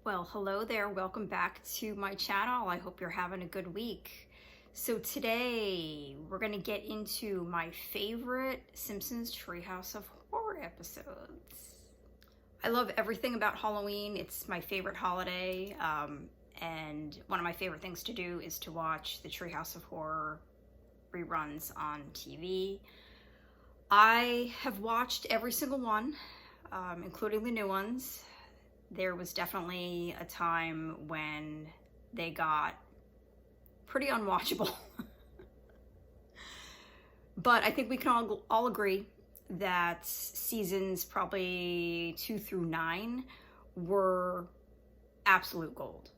Well, hello there. Welcome back to my channel. I hope you're having a good week. So today we're going to get into my favorite Simpsons Treehouse of Horror episodes. I love everything about Halloween. It's my favorite holiday. And one of my favorite things to do is to watch the Treehouse of Horror reruns on TV. I have watched every single one, including the new ones. There was definitely a time when they got pretty unwatchable. But I think we can all agree that seasons probably 2 through 9 were absolute gold.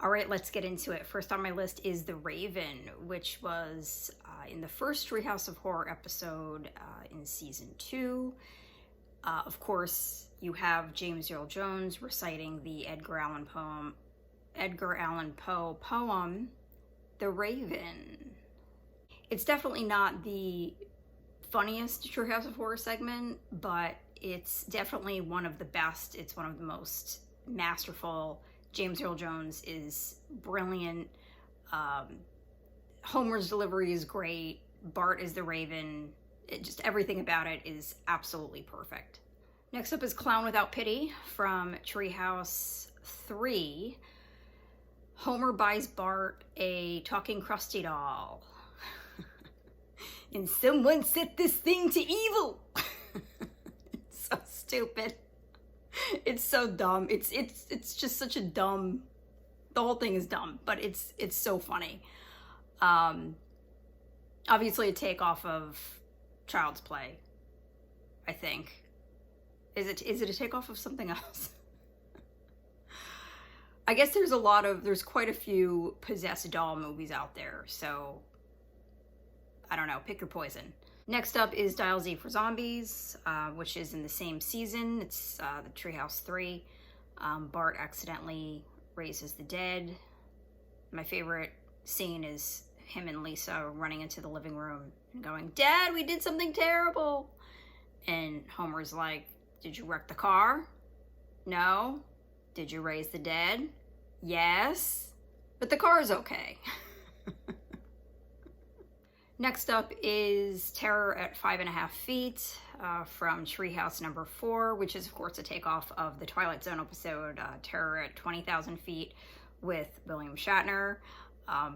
All right, let's get into it. First on my list is The Raven, which was in the first Treehouse of Horror episode in season 2. Of course, you have James Earl Jones reciting the Edgar Allan Poe poem, The Raven. It's definitely not the funniest Treehouse of Horror segment, but it's definitely one of the best. It's one of the most masterful. James Earl Jones is brilliant. Homer's delivery is great. Bart is the Raven. Just everything about it is absolutely perfect. Next up is Clown Without Pity from Treehouse 3. Homer buys Bart a talking Krusty doll. And someone set this thing to evil. It's so stupid. It's so dumb. It's just such a dumb. The whole thing is dumb, but it's so funny. Obviously a takeoff of Child's Play, I think. Is it a takeoff of something else? I guess there's quite a few possessed doll movies out there, so I don't know, pick your poison. Next up is Dial Z for Zombies, which is in the same season. It's the Treehouse 3. Bart accidentally raises the dead. My favorite scene is him and Lisa running into the living room and going, "Dad, we did something terrible." And Homer's like, "Did you wreck the car? No. Did you raise the dead? Yes. But the car's okay." Next up is Terror at 5.5 Feet from Treehouse number 4, which is of course a takeoff of the Twilight Zone episode Terror at 20,000 Feet with William Shatner.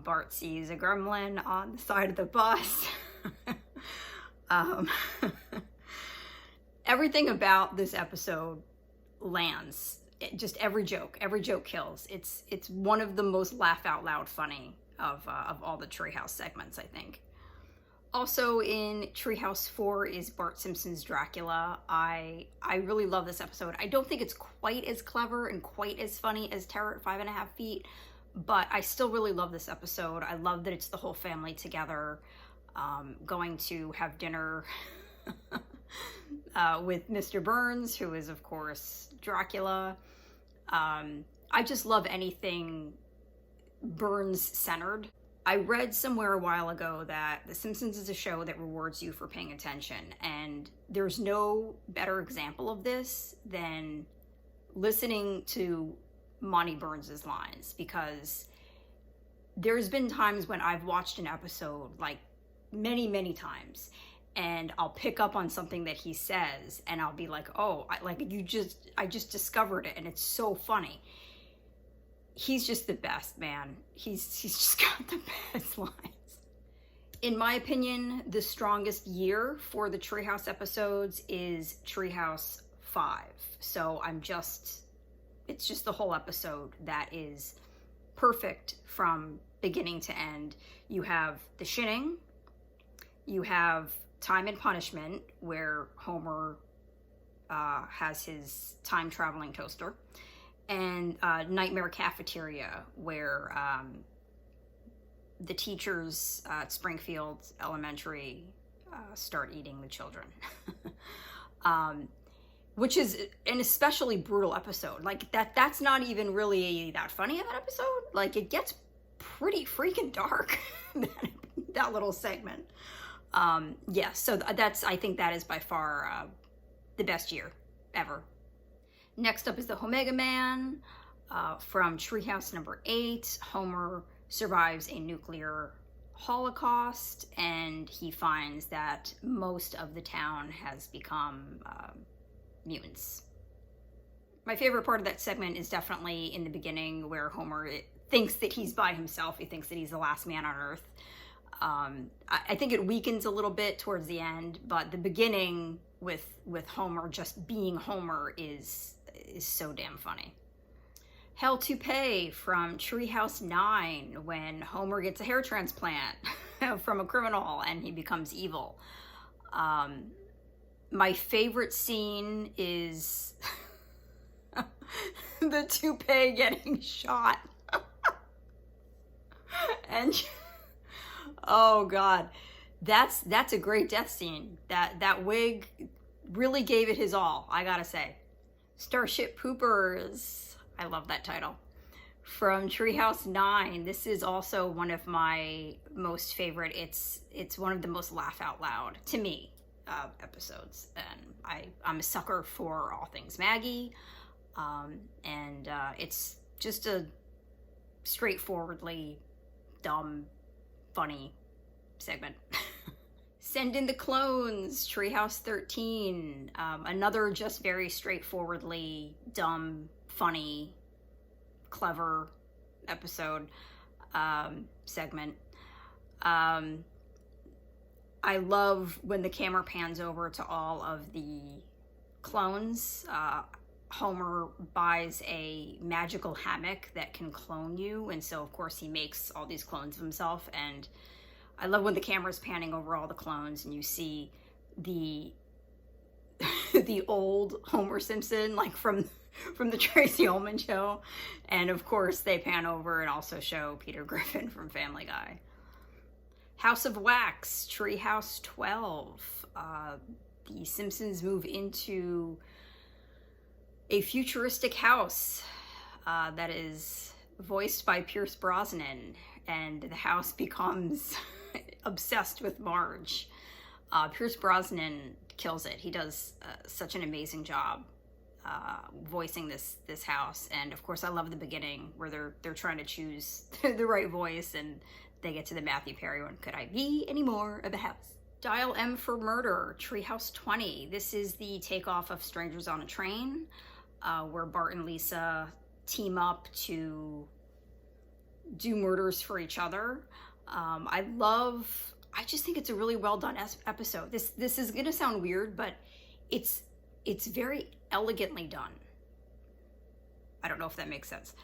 Bart sees a gremlin on the side of the bus. Everything about this episode lands. Just every joke kills. It's one of the most laugh out loud funny of all the Treehouse segments, I think. Also in Treehouse 4 is Bart Simpson's Dracula. I really love this episode. I don't think it's quite as clever and quite as funny as Terror at 5.5 Feet, but I still really love this episode. I love that it's the whole family together, going to have dinner with Mr. Burns, who is of course Dracula. I just love anything Burns centered. I read somewhere a while ago that The Simpsons is a show that rewards you for paying attention, and there's no better example of this than listening to Monty Burns' lines, because there's been times when I've watched an episode like many times, and I'll pick up on something that he says and I'll be like, "Oh, I just discovered it," and it's so funny. He's just the best, man. He's just got the best lines. In my opinion, the strongest year for the Treehouse episodes is Treehouse 5. So it's just the whole episode that is perfect from beginning to end. You have the shinning, you have Time and Punishment, where Homer has his time-traveling toaster, and Nightmare Cafeteria, where the teachers at Springfield Elementary start eating the children. Which is an especially brutal episode. Like, that's not even really that funny of an episode. Like, it gets pretty freaking dark, that little segment. Yeah, so I think that is by far the best year ever. Next up is the Omega Man from Treehouse number 8. Homer survives a nuclear holocaust, and he finds that most of the town has become mutants. My favorite part of that segment is definitely in the beginning, where Homer thinks that he's by himself. He thinks that he's the last man on Earth. I think it weakens a little bit towards the end, but the beginning with Homer just being Homer is so damn funny. Hell to Pay from Treehouse 9, when Homer gets a hair transplant from a criminal and he becomes evil. My favorite scene is the toupee getting shot. And oh god, that's a great death scene. That wig really gave it his all, I gotta say. Starship Poopers, I love that title. From Treehouse 9, this is also one of my most favorite. It's one of the most laugh out loud to me episodes, and I'm a sucker for all things Maggie, and it's just a straightforwardly dumb, funny segment. Send in the Clones, Treehouse 13, another just very straightforwardly dumb, funny, clever episode, segment. I love when the camera pans over to all of the clones. Homer buys a magical hammock that can clone you, and so of course he makes all these clones of himself. And I love when the camera's panning over all the clones and you see the the old Homer Simpson, like from the Tracy Ullman Show, and of course they pan over and also show Peter Griffin from Family Guy. House of Wax, Treehouse 12. The Simpsons move into a futuristic house that is voiced by Pierce Brosnan, and the house becomes obsessed with Marge. Pierce Brosnan kills it. He does such an amazing job voicing this house. And of course I love the beginning where they're trying to choose the right voice, and they get to the Matthew Perry one. Could I be any more of a house? Dial M for Murder, Treehouse 20. This is the takeoff of Strangers on a Train, where Bart and Lisa team up to do murders for each other. I just think it's a really well done episode. This is gonna sound weird, but it's very elegantly done. I don't know if that makes sense.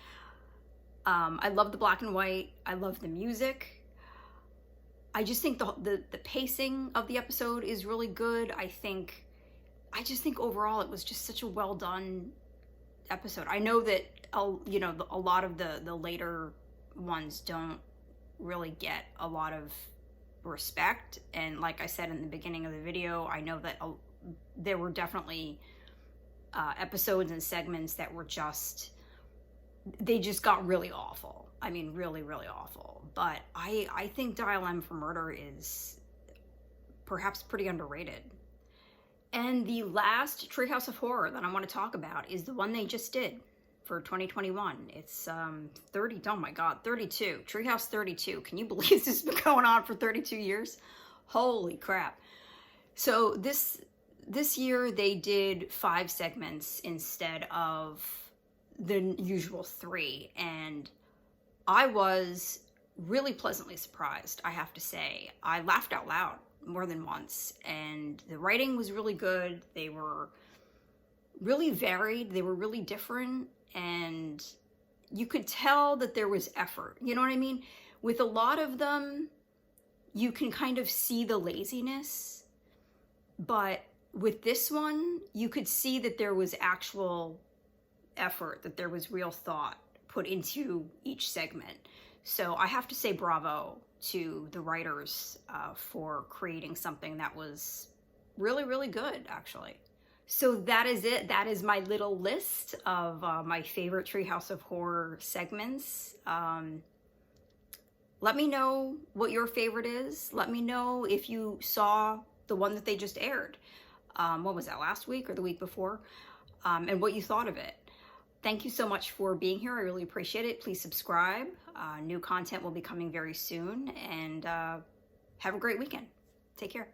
I love the black and white. I love the music. I just think the pacing of the episode is really good. I just think overall it was just such a well done episode. I know that a lot of the later ones don't really get a lot of respect, and like I said in the beginning of the video, I know that there were definitely episodes and segments that were they just got really awful. I mean, really, really awful. But I think Dial M for Murder is perhaps pretty underrated. And the last Treehouse of Horror that I want to talk about is the one they just did for 2021. It's 32. Treehouse 32. Can you believe this has been going on for 32 years? Holy crap. So this year they did 5 segments instead of the usual 3, and I was really pleasantly surprised, I have to say. I laughed out loud more than once, and the writing was really good. They were really varied, they were really different, and you could tell that there was effort. You know what I mean? With a lot of them, you can kind of see the laziness, but with this one, you could see that there was actual effort, that there was real thought put into each segment. So I have to say bravo to the writers for creating something that was really, really good, actually. So that is it. That is my little list of my favorite Treehouse of Horror segments. Let me know what your favorite is. Let me know if you saw the one that they just aired. What was that, last week or the week before? and what you thought of it. Thank you so much for being here. I really appreciate it. Please subscribe. New content will be coming very soon, and have a great weekend. Take care.